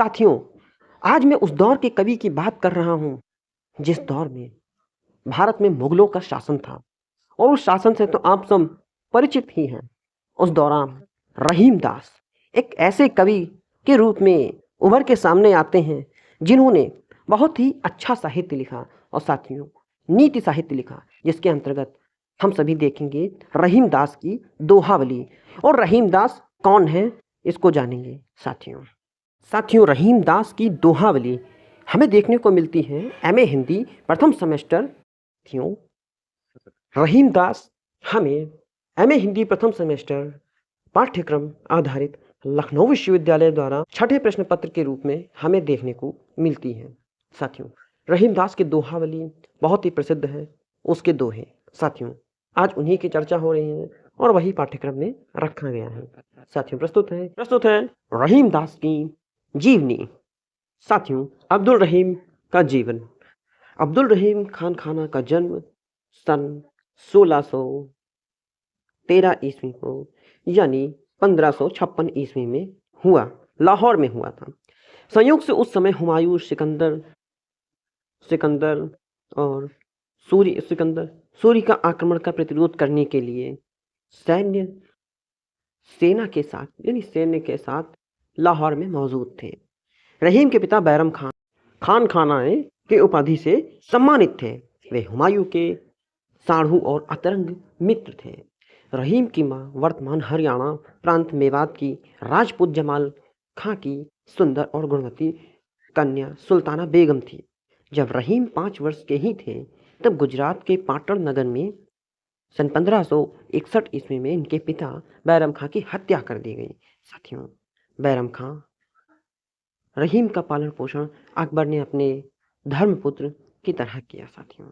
साथियों, आज मैं उस दौर के कवि की बात कर रहा हूँ जिस दौर में भारत में मुगलों का शासन था और उस शासन से तो आप सब परिचित ही हैं। उस दौरान रहीम दास एक ऐसे कवि के रूप में उभर के सामने आते हैं जिन्होंने बहुत ही अच्छा साहित्य लिखा और साथियों नीति साहित्य लिखा, जिसके अंतर्गत हम सभी देखेंगे रहीम दास की दोहावली। और रहीम दास कौन है इसको जानेंगे साथियों रहीम दास की दोहावली हमें देखने को मिलती है एमए हिंदी प्रथम सेमेस्टर। साथियों रहीम दास हमें एमए हिंदी प्रथम सेमेस्टर पाठ्यक्रम आधारित लखनऊ विश्वविद्यालय द्वारा छठे प्रश्न पत्र के रूप में हमें देखने को मिलती है। साथियों रहीम दास की दोहावली बहुत ही प्रसिद्ध है, उसके दोहे। साथियों आज उन्हीं की चर्चा हो रही है और वही पाठ्यक्रम में रखा गया है। साथियों प्रस्तुत है रहीम दास की जीवनी। साथियों अब्दुल रहीम का जीवन। अब्दुल रहीम खान खाना का जन्म सन 1613 ईस्वी को यानी 1556 ईस्वी में हुआ, लाहौर में हुआ था। संयोग से उस समय हुमायूं सिकंदर और सूरी का आक्रमण का प्रतिरोध करने के लिए सैन्य के साथ लाहौर में मौजूद थे। रहीम के पिता बैरम खान खाना के उपाधि से सम्मानित थे। वे हुमायूं के साढ़ू और अतरंग मित्र थे। रहीम की मां वर्तमान हरियाणा प्रांत मेवात की राजपूत जमाल खां की सुंदर और गुणवती कन्या सुल्ताना बेगम थी। जब रहीम 5 वर्ष के ही थे तब गुजरात के पाटण नगर में सन 1561 ईस्वी में इनके पिता बैरम खां की हत्या कर दी गई। साथियों बैरम खां रहीम का पालन पोषण अकबर ने अपने धर्मपुत्र की तरह किया। साथियों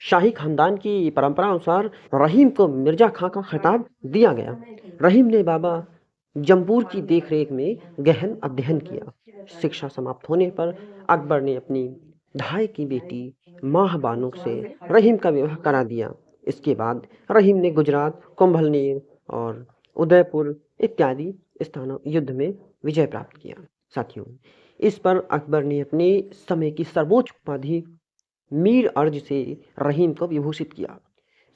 शाही खानदान की परंपरा अनुसार रहीम को मिर्जा खां का खिताब दिया गया। रहीम ने बाबा जमपूर की देखरेख में गहन अध्ययन किया। शिक्षा समाप्त होने पर अकबर ने अपनी भाई की बेटी माहबानो से रहीम का विवाह करा दिया। इसके बाद रहीम ने गुजरात, कुंभलनेर और उदयपुर इत्यादि स्थानों युद्ध में विजय प्राप्त किया। साथियों इस पर अकबर ने अपने समय की सर्वोच्च उपाधि मीर अर्ज से रहीम को विभूषित किया।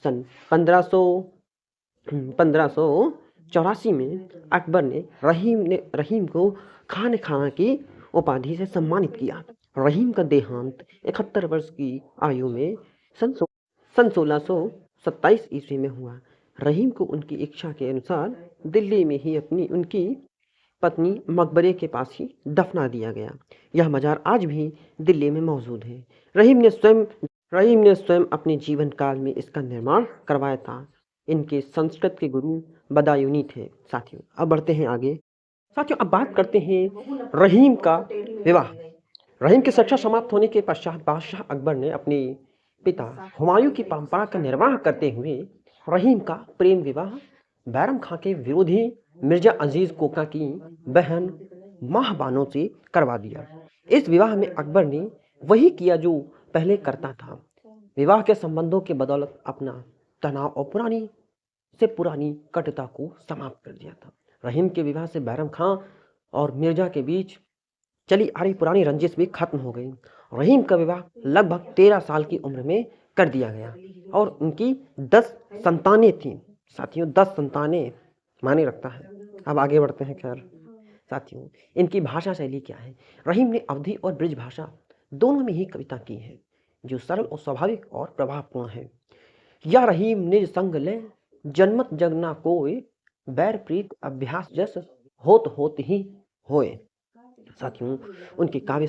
सन 1584 में अकबर ने रहीम को खान खाना की उपाधि से सम्मानित किया। रहीम का देहांत 71 वर्ष की आयु में सन 1627 ईस्वी में हुआ। रहीम को उनकी इच्छा के अनुसार दिल्ली में ही उनकी पत्नी मकबरे के पास ही दफना दिया गया। यह मजार आज भी दिल्ली में मौजूद है। रहीम ने स्वयं अपने जीवन काल में इसका निर्माण करवाया था। इनके संस्कृत के गुरु बदायूनी थे। साथियों अब बढ़ते हैं आगे। साथियों अब बात करते हैं रहीम का विवाह। रहीम की शिक्षा समाप्त होने के पश्चात बादशाह अकबर ने अपने पिता हुमायूं की परंपरा का निर्वाह करते हुए रहीम का प्रेम विवाह बैरम खां के विरोधी मिर्जा अजीज कोका की बहन माहबानो से करवा दिया। इस विवाह में अकबर ने वही किया जो पहले करता था। विवाह के संबंधों के बदौलत अपना तनाव और पुरानी कटुता को समाप्त कर दिया था। रहीम के विवाह से बैरम खां और मिर्जा के बीच चली आ रही पुरानी रंजिश भी खत्म हो गई। रहीम का विवाह लगभग 13 साल की उम्र में कर दिया गया और उनकी 10 संतानें थीं। साथियों 10 संतानें माने रखता है। अब आगे बढ़ते हैं। खैर साथियों इनकी भाषा शैली क्या है। रहीम ने अवधी और ब्रिज भाषा दोनों में ही कविता की है जो सरल और स्वाभाविक और प्रभावपूर्ण है। या रहीम निज संग ले जन्मत जगना कोय बैर प्रीत अभ्यास जस होत ही होए। साथियों उनके काव्य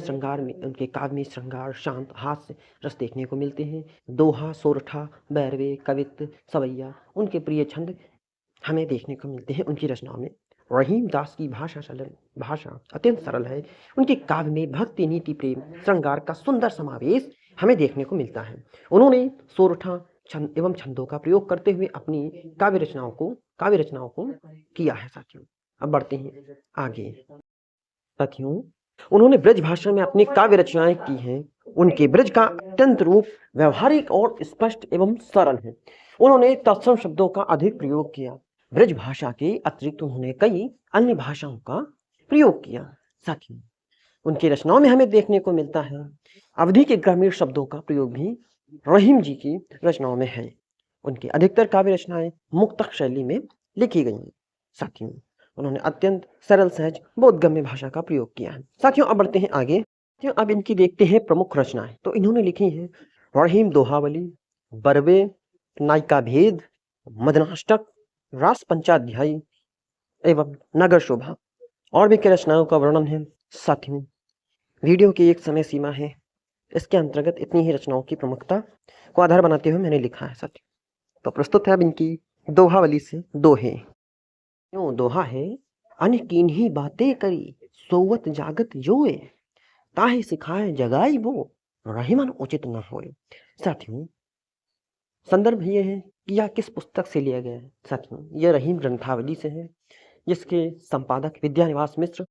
में श्रृंगार, शांत, हास्य रस देखने को मिलते हैं। दोहा, सोरठा, बैरवे, कवित्त, सवैया उनके प्रिय छंद हमें देखने को मिलते हैं उनकी रचनाओं में। रहीम दास की भाषा अत्यंत सरल है। उनके काव्य में भक्ति, नीति, प्रेम, श्रृंगार का सुंदर समावेश हमें देखने को मिलता है। उन्होंने सोरठा छंद एवं छंदों का प्रयोग करते हुए अपनी काव्य रचनाओं को किया है। साथियों अब बढ़ते हैं आगे। साथियों उन्होंने ब्रज भाषा में अपनी काव्य रचनाएं की हैं। उनके ब्रज का अत्यंत रूप व्यवहारिक और स्पष्ट एवं सरल है। उन्होंने तत्सम शब्दों का अधिक प्रयोग किया। ब्रज भाषा के अतिरिक्त उन्होंने कई अन्य भाषाओं का प्रयोग किया। साथियों उनकी रचनाओं में हमें देखने को मिलता है। अवधी के ग्रामीण शब्दों का प्रयोग भी रहीम जी की रचनाओं में है। उनकी अधिकतर काव्य रचनाएं मुक्तक शैली में लिखी गई हैं। साथियों, उन्होंने अत्यंत सरल सहज बोधगम्य भाषा का प्रयोग किया है। साथियों, अब बढ़ते हैं आगे। साथियों, अब इनकी देखते हैं प्रमुख रचनाएं। तो इन्होंने लिखी हैं रहीम दोहावली, बरवे, नायिका भेद, मदनाष्टक, रास पंचाध्यायी एवं नगर शोभा और भी कई रचनाओं का वर्णन है। साथियों, वीडियो की एक समय सीमा है, इसके अंतर्गत इतनी ही रचनाओं की प्रमुखता को आधार बनाते हुए मैंने लिखा है। साथियों, तो प्रस्तुत है अब इनकी दोहावली से दोहे। यूं दोहा है, अन कीन्ही बातें करी सोवत जागत जोए, ताहे सिखाए जगाई वो रहीमन उचित न होए। साथियों, संदर्भ ये है कि यह किस पुस्तक से लिया गया है। साथियों, यह रहीम ग्रंथावली से है, जिसके संपादक विद्यानिवास मिश्र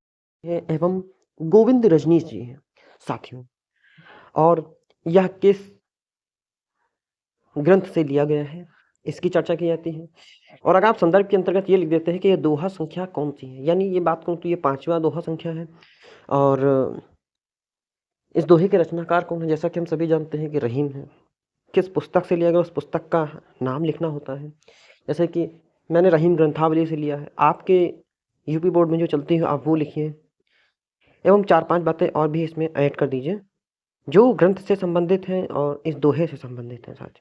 है एवं गोविंद रजनीश जी हैं। साथियों, और यह किस ग्रंथ से लिया गया है, इसकी चर्चा की जाती है। और अगर आप संदर्भ के अंतर्गत ये लिख देते हैं कि ये दोहा संख्या कौन सी है, यानी ये बात करूँ तो ये 5वां दोहा संख्या है। और इस दोहे के रचनाकार कौन है, जैसा कि हम सभी जानते हैं कि रहीम है। किस पुस्तक से लिया गया, उस पुस्तक का नाम लिखना होता है। जैसे कि मैंने रहीम ग्रंथावली से लिया है, आपके यूपी बोर्ड में जो चलती है आप वो लिखिए, एवं 4-5 बातें और भी इसमें ऐड कर दीजिए जो ग्रंथ से संबंधित हैं और इस दोहे से संबंधित हैं। साथ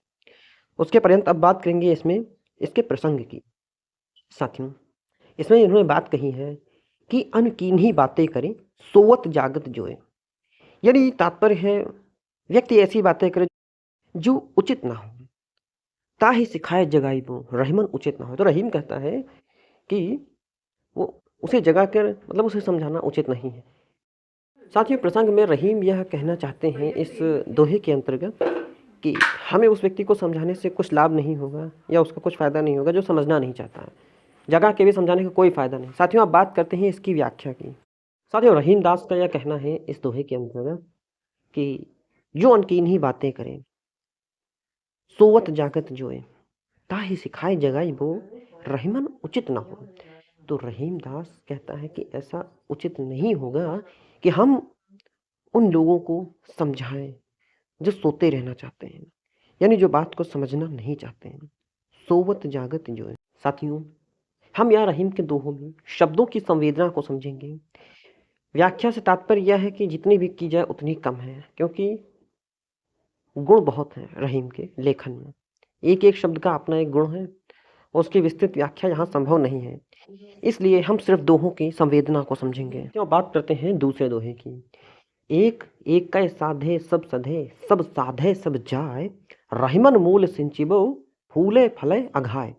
उसके पर्यंत अब बात करेंगे इसमें इसके प्रसंग की। साथियों, इसमें इन्होंने बात कही है कि अनकीन्ही बातें करें सोवत जागत जोए, यानी तात्पर्य है व्यक्ति ऐसी बातें करे जो उचित ना हो, ताहि सिखाए जगाई वो रहीमन उचित ना हो। तो रहीम कहता है कि वो उसे जगा कर मतलब उसे समझाना उचित नहीं है। साथियों, प्रसंग में रहीम यह कहना चाहते हैं इस दोहे के अंतर्गत कि हमें उस व्यक्ति को समझाने से कुछ लाभ नहीं होगा या उसका कुछ फ़ायदा नहीं होगा जो समझना नहीं चाहता है। जगा के भी समझाने का कोई फ़ायदा नहीं। साथियों, अब बात करते हैं इसकी व्याख्या की। साथियों, रहीम दास का यह कहना है इस दोहे के अंतर्गत कि जो अनकीन्ही बातें करें सोवत जागत जोए, ताहि सिखाए जगाई वो रहीमन उचित ना हो। तो रहीम दास कहता है कि ऐसा उचित नहीं होगा कि हम उन लोगों को समझाएं जो सोते रहना चाहते हैं, यानी जो बात को समझना नहीं चाहते हैं। सोवत जागत जो है। साथियों, हम यहाँ रहीम के दोहों में शब्दों की संवेदना को समझेंगे। व्याख्या से तात्पर्य यह है कि जितनी भी की जाए उतनी कम है, क्योंकि गुण बहुत हैं रहीम के लेखन में। एक एक शब्द का अपना एक गुण है, उसकी विस्तृत व्याख्या यहाँ संभव नहीं है, इसलिए हम सिर्फ दोहों की संवेदना को समझेंगे। तो बात करते हैं दूसरे दोहे की। एक एक कै साधे सब सधे, सब साधे सब जाय, रहीमन मूल सिंचिबो फूले फले अघाय।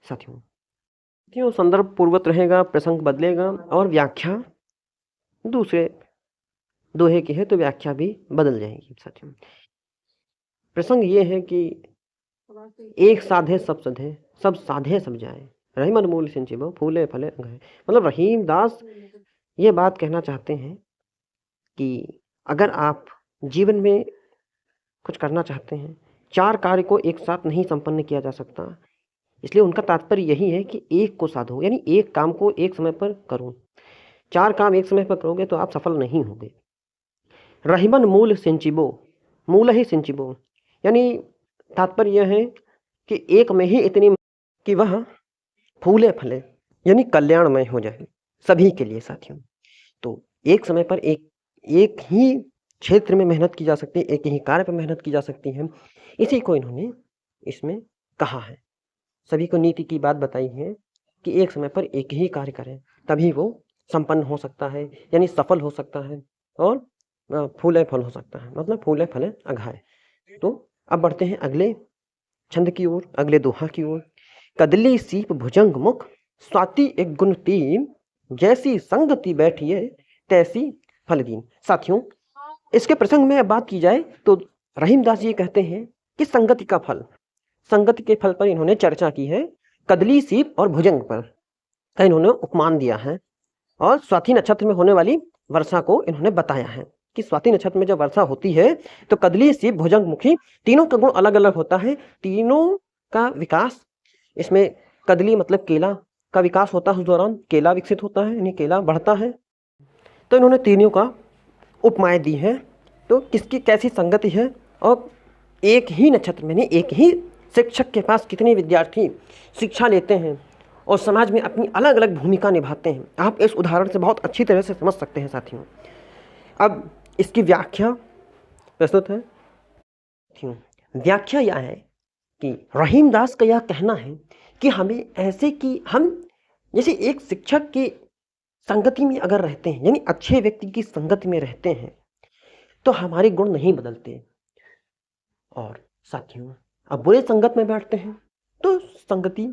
साथियों, क्यों संदर्भ पूर्वत रहेगा, प्रसंग बदलेगा और व्याख्या दूसरे दोहे की है तो व्याख्या भी बदल जाएगी। साथियों, प्रसंग ये है कि एक साधे सब सधे, सब साधे सब जाए, रहीमन मूल सिंचिबो फूले फले अघाय। मतलब रहीम दास ये बात कहना चाहते हैं कि अगर आप जीवन में कुछ करना चाहते हैं, 4 कार्य को एक साथ नहीं संपन्न किया जा सकता, इसलिए उनका तात्पर्य यही है कि एक को साधो, यानी एक काम को एक समय पर करो। 4 काम एक समय पर करोगे तो आप सफल नहीं होंगे। रहीमन मूल सिंचिबो, मूल ही सिंचिबो, यानी तात्पर्य यह है कि एक में ही इतनी कि वह फूले फले, यानी कल्याणमय हो जाए सभी के लिए। साथियों, तो एक समय पर एक ही क्षेत्र में मेहनत की जा सकती है, एक ही कार्य पर मेहनत की जा सकती है, इसी को इन्होंने इसमें कहा है। सभी को नीति की बात बताई है कि एक समय पर एक ही कार्य करें, तभी वो संपन्न हो सकता है, यानी सफल हो सकता है और फूले फल हो सकता है, मतलब फूले फले अघाय। तो अब बढ़ते हैं अगले छंद की ओर, अगले दोहा की ओर। कदली सीप भुजंग मुख, स्वाति एक गुण तीन, जैसी संगति बैठिए तैसी फलदीन। साथियों, इसके प्रसंग में बात की जाए तो रहीमदास जी कहते हैं कि संगति का फल, संगति के फल पर इन्होंने चर्चा की है। कदली सीप और भुजंग पर का इन्होंने उपमान दिया है और स्वाति नक्षत्र में होने वाली वर्षा को इन्होंने बताया है कि स्वाति नक्षत्र में जब वर्षा होती है तो कदली सीप भुजंग मुखी, तीनों का गुण अलग अलग होता है, तीनों का विकास इसमें कदली मतलब केला का विकास होता है, उस दौरान केला विकसित होता है, यानी केला बढ़ता है। तो इन्होंने तीनों का उपमाएँ दी हैं, तो किसकी कैसी संगति है और एक ही नक्षत्र में, एक ही शिक्षक के पास कितने विद्यार्थी शिक्षा लेते हैं और समाज में अपनी अलग अलग भूमिका निभाते हैं। आप इस उदाहरण से बहुत अच्छी तरह से समझ सकते हैं साथियों। अब इसकी व्याख्या प्रस्तुत है साथियों। व्याख्या यह है कि रहीमदास का यह कहना है कि हमें ऐसे कि हम जैसे एक शिक्षक की संगति में अगर रहते हैं, यानी अच्छे व्यक्ति की संगति में रहते हैं, तो हमारे गुण नहीं बदलते। और साथियों, अब बुरे संगत में बैठते हैं तो संगति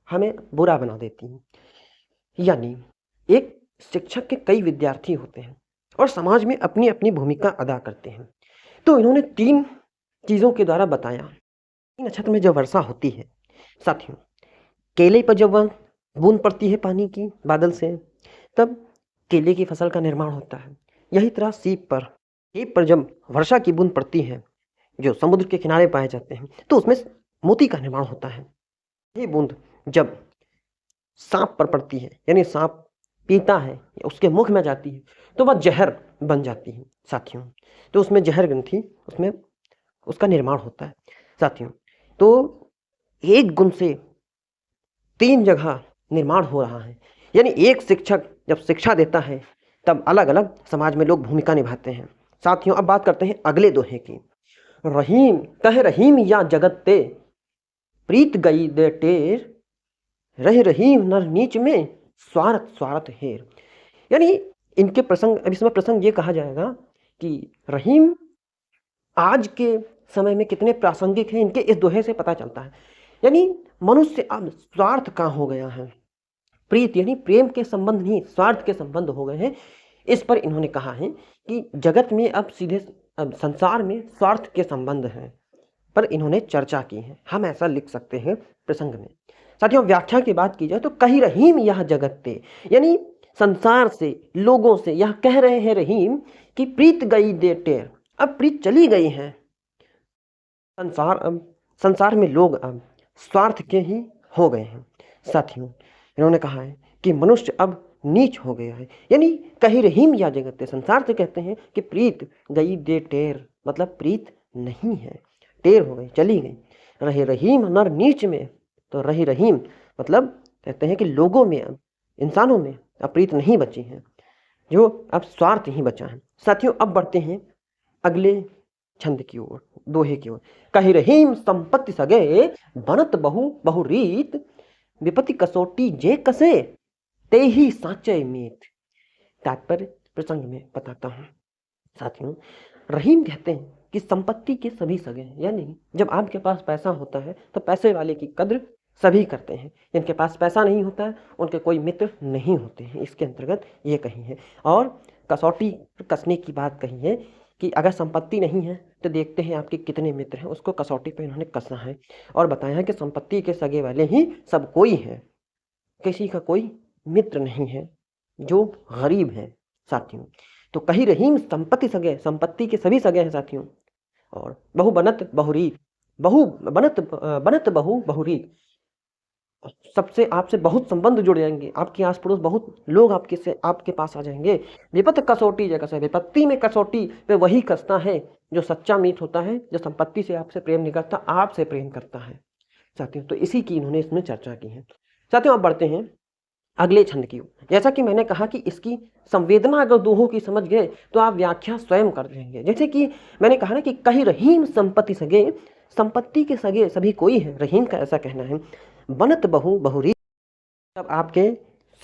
हमें बुरा बना देती है। यानी एक शिक्षक के कई विद्यार्थी होते हैं और समाज में अपनी अपनी भूमिका अदा करते हैं। तो इन्होंने 3 चीज़ों के द्वारा बताया। 3 नक्षत्र में जब वर्षा होती है साथियों, केले पर जब वह बूंद पड़ती है पानी की बादल से, तब केले की फसल का निर्माण होता है। यही तरह सीप पर जब वर्षा की बूंद पड़ती है जो समुद्र के किनारे पाए जाते हैं, तो उसमें मोती का निर्माण होता है। ये बूंद जब सांप पर पड़ती है, यानी सांप पीता है, उसके मुख में जाती है, तो वह जहर बन जाती है साथियों। तो उसमें जहर ग्रंथि, उसमें उसका निर्माण होता है साथियों। तो एक गुण से 3 जगह निर्माण हो रहा है। यानी एक शिक्षक जब शिक्षा देता है, तब अलग अलग समाज में लोग भूमिका निभाते हैं साथियों। अब बात करते हैं अगले दोहे की। रहीम कह रहीम या जगत ते, प्रीत गई दे टेर, रह रहीम नर नीच में, स्वार्थ स्वार्थ हेर। यानी इनके प्रसंग, अब इसमें प्रसंग ये कहा जाएगा कि रहीम आज के समय में कितने प्रासंगिक हैं, इनके इस दोहे से पता चलता है। यानी मनुष्य अब स्वार्थ का हो गया है। प्रीत यानी प्रेम के संबंध नहीं, स्वार्थ के संबंध हो गए हैं। इस पर इन्होंने कहा है कि जगत में अब सीधे अब संसार में स्वार्थ के संबंध हैं, पर इन्होंने चर्चा की है। हम ऐसा लिख सकते हैं प्रसंग में। साथियों, व्याख्या की बात की जाए तो कही रहीम यह जगत ते, यानी संसार से, लोगों से यह कह रहे हैं रहीम कि प्रीत गई दे टेर, अब प्रीत चली गई है। संसार में लोग अब स्वार्थ के ही हो गए हैं साथियों। इन्होंने कहा है कि मनुष्य अब नीच हो गया है। यानी कही रहीम या जगत ते, संसार से कहते हैं कि प्रीत गई दे टेर, मतलब प्रीत नहीं है, टेर हो गई, चली गई। रहे रहीम नर नीच में, तो रही रहीम मतलब कहते हैं कि लोगों में, अब इंसानों में अब प्रीत नहीं बची है, जो अब स्वार्थ ही बचा है साथियों। अब बढ़ते हैं अगले छंद की ओर, दोहे की ओर। कही रहीम संपत्ति सगे, बनत बहु बहुरीत, विपत्ति कसौटी जे कसे, ते ही साचे मीत। तात्पर्य प्रसंग में बताता हूँ साथियों। रहीम कहते हैं कि संपत्ति के सभी सगे हैं, यानी जब आपके पास पैसा होता है तो पैसे वाले की कद्र सभी करते हैं। जिनके पास पैसा नहीं होता है उनके कोई मित्र नहीं होते हैं, इसके अंतर्गत ये कही है। और कसौटी कसने की बात कही है कि अगर संपत्ति नहीं है तो देखते हैं आपके कितने मित्र हैं, उसको कसौटी पे इन्होंने कसा है और बताया है कि संपत्ति के सगे वाले ही सब कोई है, किसी का कोई मित्र नहीं है जो गरीब है साथियों। तो कही रहीम संपत्ति सगे, संपत्ति के सभी सगे हैं साथियों। और बहु बनत बहुरीत, बहु बनत बहु बहुरीत, सबसे आपसे बहुत संबंध जुड़ जाएंगे, आपके आस पड़ोस बहुत लोग आपके पास आ जाएंगे। विपत्ति कसौटी जगह से, विपत्ति में कसौटी पे वही कसता है जो सच्चा मीत होता है, जो संपत्ति से आपसे प्रेम नहीं करता, आपसे प्रेम करता है साथियों। तो इसी की इन्होंने इसमें चर्चा की है साथियों। आप बढ़ते हैं अगले छंद की ओर। जैसा कि मैंने कहा कि इसकी संवेदना अगर दोहों की समझ गए तो आप व्याख्या स्वयं कर देंगे। जैसे कि मैंने कहा ना कि कही रहीम संपत्ति सगे, संपत्ति के सगे सभी कोई है, रहीम का ऐसा कहना है। बनत बहु बहुरी, तब आपके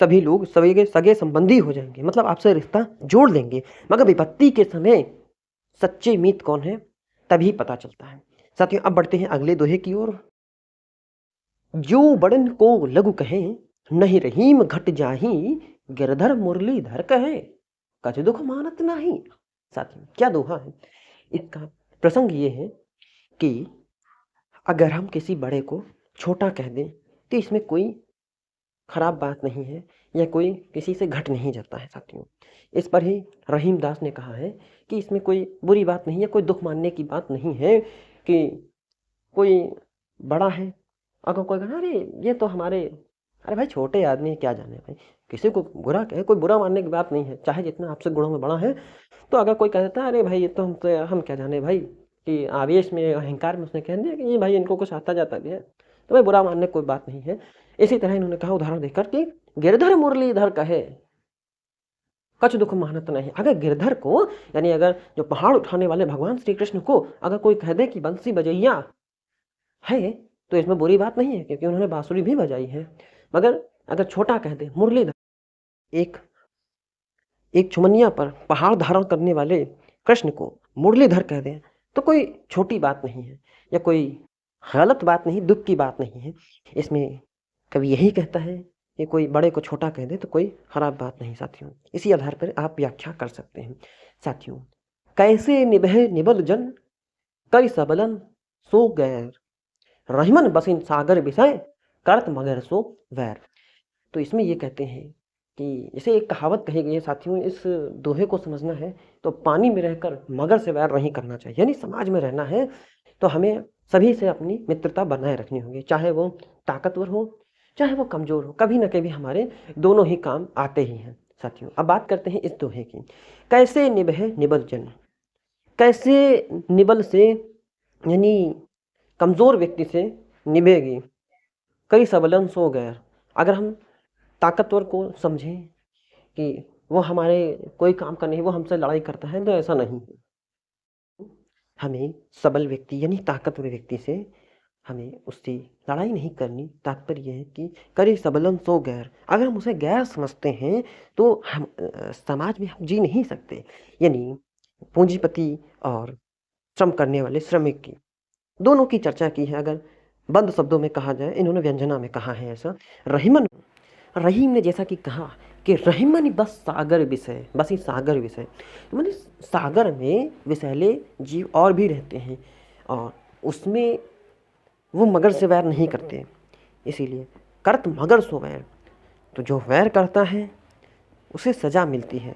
सभी लोग सभी सगे संबंधी हो जाएंगे, मतलब आपसे रिश्ता जोड़ लेंगे। मगर विपत्ति के समय सच्चे मीत कौन है तभी पता चलता है साथियों। अब बढ़ते हैं अगले दोहे की ओर। जो बड़न को लघु कहे, नहीं रहीम घट जाही, गिरधर मुरलीधर कहे, कछ दुख मानत नहीं। साथियों, क्या दोहा है। इसका प्रसंग ये है कि अगर हम किसी बड़े को छोटा कह दें तो इसमें कोई खराब बात नहीं है, या कोई किसी से घट नहीं जाता है साथियों। इस पर ही रहीम दास ने कहा है कि इसमें कोई बुरी बात नहीं है, कोई दुख मानने की बात नहीं है कि कोई बड़ा है, अगर कोई कहा अरे ये तो हमारे अरे भाई छोटे आदमी क्या जाने भाई, किसी को बुरा कहे, कोई बुरा मानने की बात नहीं है, चाहे जितना आपसे गुणों में बड़ा है। तो अगर कोई कह देता है अरे भाई ये तो हम क्या जाने भाई, कि आवेश में अहंकार में उसने कह दिया कि ये भाई इनको कुछ आता जाता भी है, तो भाई बुरा मानने की कोई बात नहीं है। इसी तरह इन्होंने कहा उदाहरण देकर कि गिरधर मुरलीधर कहे कछ दुख मानत नहीं। अगर गिरधर को, यानी अगर जो पहाड़ उठाने वाले भगवान श्री कृष्ण को अगर कोई कह दे कि बंसी बजैया है, तो इसमें बुरी बात नहीं है, क्योंकि उन्होंने बांसुरी भी बजाई है। मगर अगर छोटा कह दे मुरलीधर, एक एक चुमनिया पर पहाड़ धारण करने वाले कृष्ण को मुरलीधर कह दें, तो कोई छोटी बात नहीं है, या कोई गलत बात नहीं, दुख की बात नहीं है। इसमें कभी यही कहता है कि कोई बड़े को छोटा कह दे तो कोई खराब बात नहीं साथियों। इसी आधार पर आप व्याख्या कर सकते हैं साथियों। कैसे निभे निबल जन कई सबलन सो गैर, रहीमन बसिन सागर विषय करत मगर सो वैर। तो इसमें ये कहते हैं कि जैसे एक कहावत कही गई है साथियों, इस दोहे को समझना है तो पानी में रहकर मगर से वैर नहीं करना चाहिए। यानी समाज में रहना है तो हमें सभी से अपनी मित्रता बनाए रखनी होगी, चाहे वो ताकतवर हो चाहे वो कमज़ोर हो, कभी ना कभी हमारे दोनों ही काम आते ही हैं साथियों। अब बात करते हैं इस दोहे की। कैसे निभे निबल जन, कैसे निबल से यानी कमज़ोर व्यक्ति से निभेगी, कई सबलन सो गैर। अगर हम ताकतवर को समझें कि वो हमारे कोई काम का नहीं, वो हमसे लड़ाई करता है, तो ऐसा नहीं है। हमें सबल व्यक्ति यानी ताकतवर व्यक्ति से हमें उससे लड़ाई नहीं करनी। तात्पर्य यह है कि करे सबलन सो गैर, अगर हम उसे गैर समझते हैं तो हम समाज में हम जी नहीं सकते। यानी पूंजीपति और श्रम करने वाले श्रमिक की दोनों की चर्चा की है। अगर बंद शब्दों में कहा जाए, इन्होंने व्यंजना में कहा है ऐसा। रहीमन, रहीम ने जैसा कि कहा कि रहीमन बस सागर विषय, बस ही सागर विषय, तो मैंने सागर में विषैले जीव और भी रहते हैं और उसमें वो मगर से वैर नहीं करते, इसीलिए करत मगर सो वैर। तो जो वैर करता है उसे सज़ा मिलती है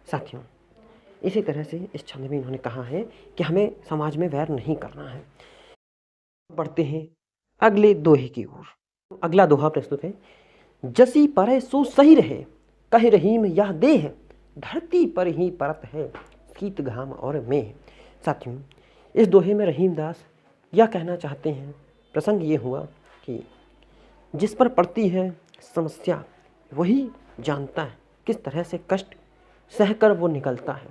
साथियों। इसी तरह से इस छंद में इन्होंने कहा है कि हमें समाज में वैर नहीं करना है। बढ़ते हैं अगले दोहे की ओर। अगला दोहा प्रस्तुत है। जसी परे सो सही रहे, कह रहीम यह देह, धरती पर ही परत है शीत घाम और मेह। साथियों, इस दोहे में रहीम दास यह कहना चाहते हैं, प्रसंग ये हुआ कि जिस पर पड़ती है समस्या वही जानता है किस तरह से कष्ट सहकर वो निकलता है।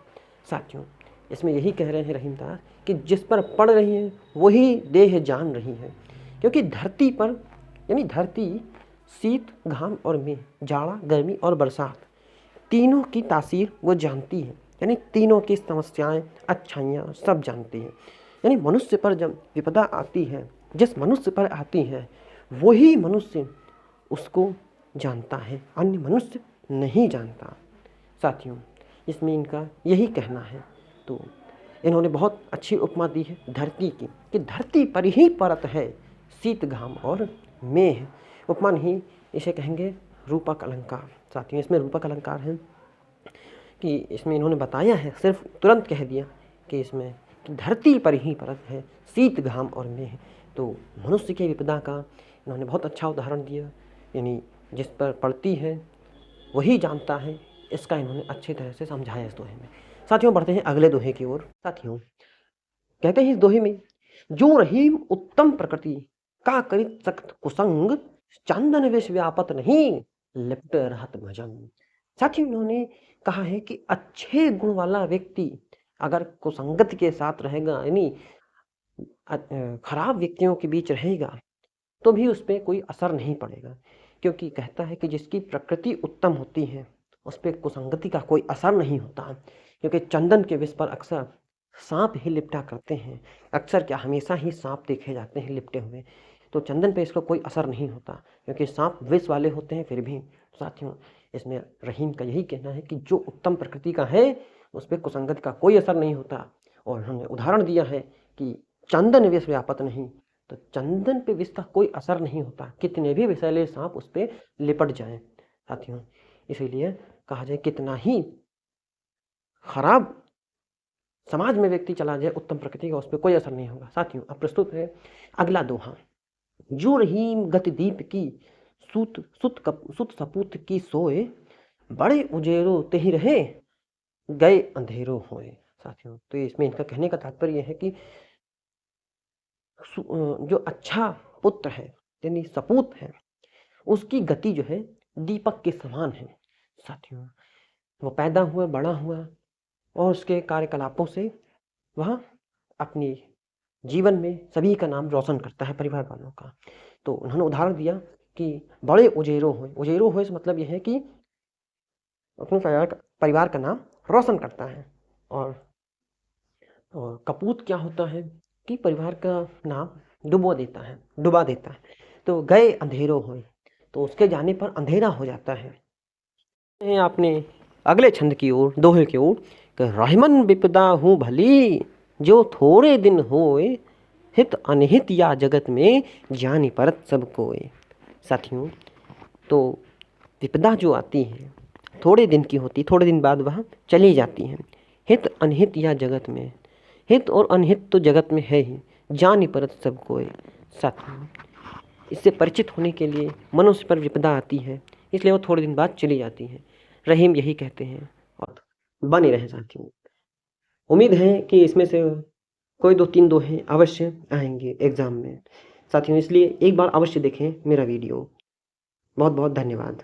साथियों, इसमें यही कह रहे हैं रहीम दास कि जिस पर पड़ रही है वही देह जान रही है, क्योंकि धरती पर यानी धरती शीत घाम और मेह, जाड़ा गर्मी और बरसात, तीनों की तासीर वो जानती है। यानी तीनों की समस्याएं अच्छाइयाँ सब जानती है। यानी मनुष्य पर जब विपदा आती है, जिस मनुष्य पर आती है वही मनुष्य उसको जानता है, अन्य मनुष्य नहीं जानता। साथियों, इसमें इनका यही कहना है। तो इन्होंने बहुत अच्छी उपमा दी है धरती की, कि धरती पर ही परत है शीत घाम और मेह। उपमा नहीं, इसे कहेंगे रूपक अलंकार। साथियों, इसमें रूपक अलंकार है कि इसमें इन्होंने बताया है, सिर्फ तुरंत कह दिया कि इसमें कि धरती पर ही परत है शीत घाम और मेह। तो मनुष्य के विपदा का इन्होंने बहुत अच्छा उदाहरण दिया, यानी जिस पर पड़ती है वही जानता है, इसका इन्होंने अच्छी तरह से समझाया इस दोहे में। साथियों, बढ़ते हैं अगले दोहे की ओर। साथियों, कहते हैं इस दोहे में, जो रहीम उत्तम प्रकृति का करित सख्त कुसंग, चंदन विष व्यापत नहीं लिप्ट रहत भजंग। साथियों, इन्होंने कहा है कि अच्छे गुण वाला व्यक्ति अगर कुसंगत के साथ रहेगा, यानी खराब व्यक्तियों के बीच रहेगा, तो भी उस पर कोई असर नहीं पड़ेगा। क्योंकि कहता है कि जिसकी प्रकृति उत्तम होती है उस पर कुसंगति का कोई असर नहीं होता। क्योंकि चंदन के विष पर अक्सर सांप ही लिपटा करते हैं, अक्सर क्या हमेशा ही सांप देखे जाते हैं लिपटे हुए, तो चंदन पे इसका कोई असर नहीं होता, क्योंकि सांप विष वाले होते हैं। फिर भी साथियों, इसमें रहीम का यही कहना है कि जो उत्तम प्रकृति का है उस पर कुसंगत का कोई असर नहीं होता। और हमने उदाहरण दिया है कि चंदन विष व्यापत नहीं, तो चंदन पे विष का कोई असर नहीं होता, कितने भी विषैले सांप उस पर लिपट जाएं। साथियों, इसीलिए कहा जाए कितना ही खराब समाज में व्यक्ति चला जाए उत्तम प्रकृति का, उस पर कोई असर नहीं होगा। साथियों, अब प्रस्तुत है अगला दोहा। जो रहीम गति दीप की सुत सपूत की सोए, बड़े उजेरों ते ही रहे, गए अंधेरों होए। साथियों, तो इसमें इनका कहने का तात्पर्य यह है कि जो अच्छा पुत्र है यानी सपूत है, उसकी गति जो है दीपक के समान है। साथियों, वो पैदा हुआ, बड़ा हुआ और उसके कार्यकलापों से वह अपनी जीवन में सभी का नाम रोशन करता है, परिवार वालों का। तो उन्होंने उदाहरण दिया कि बड़े उजेरों होए। उजेरों होए से मतलब यह है कि अपने परिवार का नाम रोशन करता है। और कपूत क्या होता है कि परिवार का नाम डुबा देता है। तो गए अंधेरों होए, तो उसके जाने पर अंधेरा हो जाता है। आपने अगले छंद की ओर, दोहे की ओर, रहमन विपदा हूँ भली, जो थोड़े दिन होए, हित अनहित या जगत में, जानी परत सब कोय। साथियों, तो विपदा जो आती है थोड़े दिन की होती, थोड़े दिन बाद वह चली जाती है। हित अनहित या जगत में, हित और अनहित तो जगत में है ही, जानी परत सब कोय। साथियों, इससे परिचित होने के लिए मनुष्य पर विपदा आती है, इसलिए वो थोड़े दिन बाद चली जाती है। रहीम यही कहते हैं और बने रहे। साथियों, उम्मीद है कि इसमें से कोई 2-3 दोहे अवश्य आएंगे एग्जाम में। साथियों, इसलिए एक बार अवश्य देखें मेरा वीडियो। बहुत बहुत धन्यवाद।